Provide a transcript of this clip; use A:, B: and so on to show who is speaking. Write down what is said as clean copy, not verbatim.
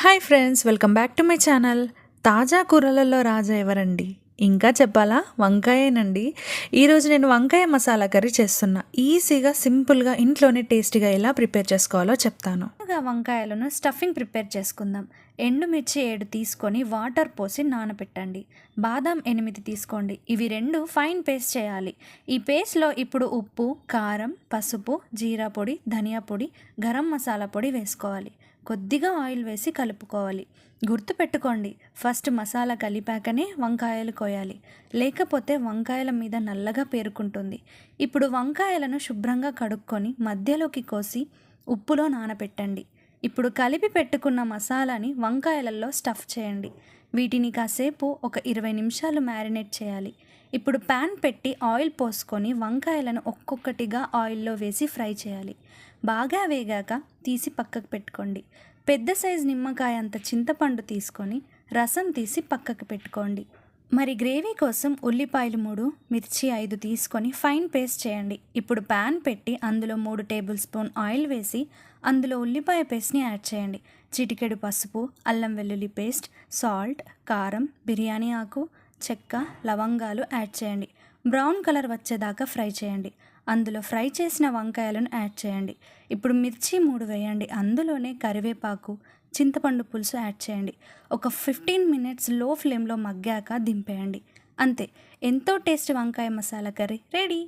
A: Hi friends, welcome back to my channel. తాజా కూరలలో రాజా ఎవరండి? ఇంకా చెప్పాలా, వంకాయేనండి. ఈరోజు నేను వంకాయ మసాలా కర్రీ చేస్తున్నా. ఈజీగా సింపుల్గా ఇంట్లోనే టేస్టీగా ఎలా ప్రిపేర్ చేసుకోవాలో చెప్తాను. వంకాయలను స్టఫింగ్ ప్రిపేర్ చేసుకుందాం. ఎండుమిర్చి 7 తీసుకొని వాటర్ పోసి నానబెట్టండి. బాదం 8 తీసుకోండి. ఇవి 2 ఫైన్ పేస్ట్ చేయాలి. ఈ పేస్ట్లో ఇప్పుడు ఉప్పు, కారం, పసుపు, జీరా పొడి, ధనియా పొడి, గరం మసాలా పొడి వేసుకోవాలి. కొద్దిగా ఆయిల్ వేసి కలుపుకోవాలి. గుర్తుపెట్టుకోండి, ఫస్ట్ మసాలా కలిపాకనే వంకాయలు కోయాలి, లేకపోతే వంకాయల మీద నల్లగా పేరుకుంటుంది. ఇప్పుడు వంకాయలను శుభ్రంగా కడుక్కొని మధ్యలోకి కోసి ఉప్పులో నానబెట్టండి. ఇప్పుడు కలిపి పెట్టుకున్న మసాలాని వంకాయలలో స్టఫ్ చేయండి. వీటిని కాసేపు ఒక 20 నిమిషాలు మ్యారినేట్ చేయాలి. ఇప్పుడు ప్యాన్ పెట్టి ఆయిల్ పోసుకొని వంకాయలను ఒక్కొక్కటిగా ఆయిల్లో వేసి ఫ్రై చేయాలి. బాగా వేగాక తీసి పక్కకు పెట్టుకోండి. పెద్ద సైజు నిమ్మకాయ అంత చింతపండు తీసుకొని రసం తీసి పక్కకు పెట్టుకోండి. మరి గ్రేవీ కోసం ఉల్లిపాయలు 3, మిర్చి 5 తీసుకొని ఫైన్ పేస్ట్ చేయండి. ఇప్పుడు ప్యాన్ పెట్టి అందులో 3 టేబుల్ స్పూన్ ఆయిల్ వేసి అందులో ఉల్లిపాయ పేస్ట్ని యాడ్ చేయండి. చిటికెడు పసుపు, అల్లం వెల్లుల్లి పేస్ట్, సాల్ట్, కారం, బిర్యానీ ఆకు, చెక్క, లవంగాలు యాడ్ చేయండి. బ్రౌన్ కలర్ వచ్చేదాకా ఫ్రై చేయండి. అందులో ఫ్రై చేసిన వంకాయలను యాడ్ చేయండి. ఇప్పుడు మిర్చి 3 వేయండి. అందులోనే కరివేపాకు, చింతపండు పులుసు యాడ్ చేయండి. ఒక 15 మినిట్స్ లో ఫ్లేమ్లో మగ్గాక దింపేయండి. అంతే, ఎంతో టేస్ట్ వంకాయ మసాలా కర్రీ రెడీ.